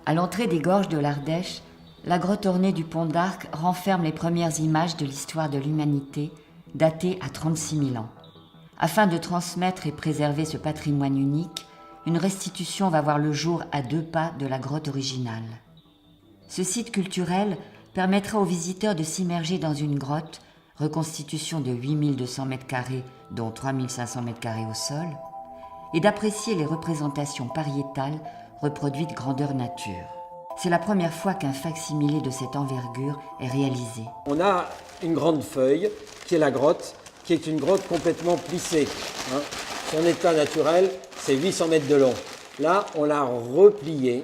À l'entrée des gorges de l'Ardèche, la grotte ornée du pont d'Arc renferme les premières images de l'histoire de l'humanité, datées à 36 000 ans. Afin de transmettre et préserver ce patrimoine unique, une restitution va voir le jour à 2 pas de la grotte originale. Ce site culturel permettra aux visiteurs de s'immerger dans une grotte, reconstitution de 8200 m², dont 3500 m² au sol, et d'apprécier les représentations pariétales reproduites grandeur nature. C'est la première fois qu'un fac-similé de cette envergure est réalisé. On a une grande feuille qui est la grotte, qui est une grotte complètement plissée. Son état naturel, c'est 800 mètres de long. Là, on l'a repliée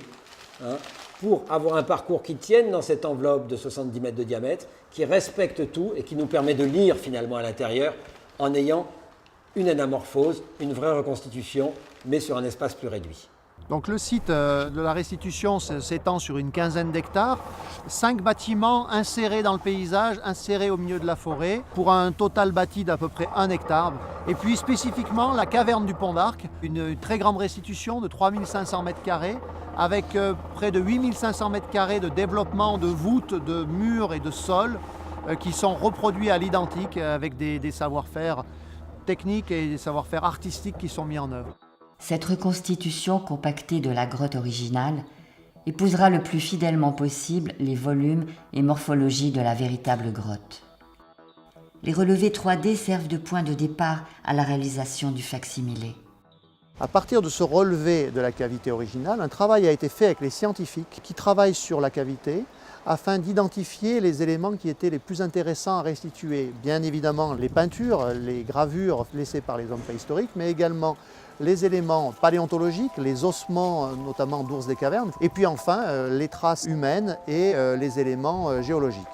pour avoir un parcours qui tienne dans cette enveloppe de 70 mètres de diamètre, qui respecte tout et qui nous permet de lire finalement à l'intérieur en ayant une anamorphose, une vraie reconstitution, mais sur un espace plus réduit. Donc le site de la restitution s'étend sur une quinzaine d'hectares, 5 bâtiments insérés dans le paysage, insérés au milieu de la forêt, pour un total bâti d'à peu près 1 hectare. Et puis spécifiquement la caverne du Pont d'Arc, une très grande restitution de 3500 m², avec près de 8500 m² de développement de voûtes, de murs et de sols qui sont reproduits à l'identique avec des savoir-faire techniques et des savoir-faire artistiques qui sont mis en œuvre. Cette reconstitution compactée de la grotte originale épousera le plus fidèlement possible les volumes et morphologie de la véritable grotte. Les relevés 3D servent de point de départ à la réalisation du fac-similé. À partir de ce relevé de la cavité originale, un travail a été fait avec les scientifiques qui travaillent sur la cavité afin d'identifier les éléments qui étaient les plus intéressants à restituer. Bien évidemment les peintures, les gravures laissées par les hommes préhistoriques, mais également les éléments paléontologiques, les ossements notamment d'ours des cavernes, et puis enfin les traces humaines et les éléments géologiques.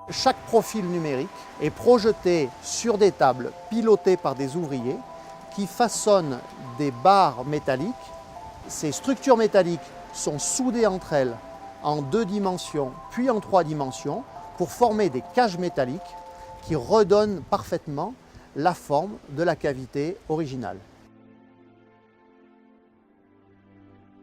Chaque profil numérique est projeté sur des tables pilotées par des ouvriers qui façonnent des barres métalliques. Ces structures métalliques sont soudées entre elles en 2 dimensions, puis en 3 dimensions, pour former des cages métalliques qui redonnent parfaitement la forme de la cavité originale.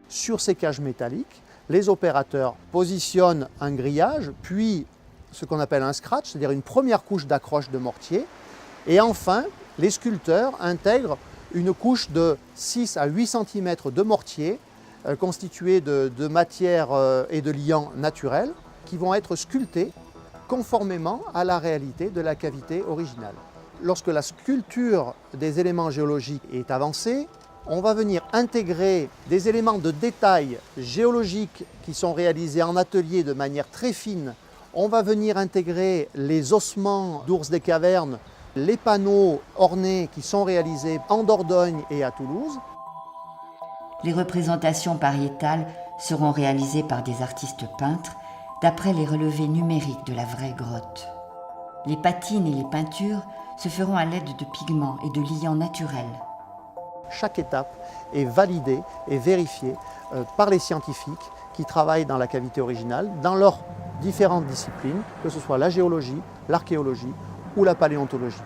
Sur ces cages métalliques, les opérateurs positionnent un grillage, puis ce qu'on appelle un scratch, c'est-à-dire une première couche d'accroche de mortier, et enfin, les sculpteurs intègrent une couche de 6 à 8 cm de mortier constituée de matière et de liants naturels qui vont être sculptés conformément à la réalité de la cavité originale. Lorsque la sculpture des éléments géologiques est avancée, on va venir intégrer des éléments de détail géologiques qui sont réalisés en atelier de manière très fine. On va venir intégrer les ossements d'ours des cavernes, les panneaux ornés qui sont réalisés en Dordogne et à Toulouse. Les représentations pariétales seront réalisées par des artistes peintres d'après les relevés numériques de la vraie grotte. Les patines et les peintures se feront à l'aide de pigments et de liants naturels. Chaque étape est validée et vérifiée par les scientifiques qui travaillent dans la cavité originale, dans leurs différentes disciplines, que ce soit la géologie, l'archéologie ou la paléontologie.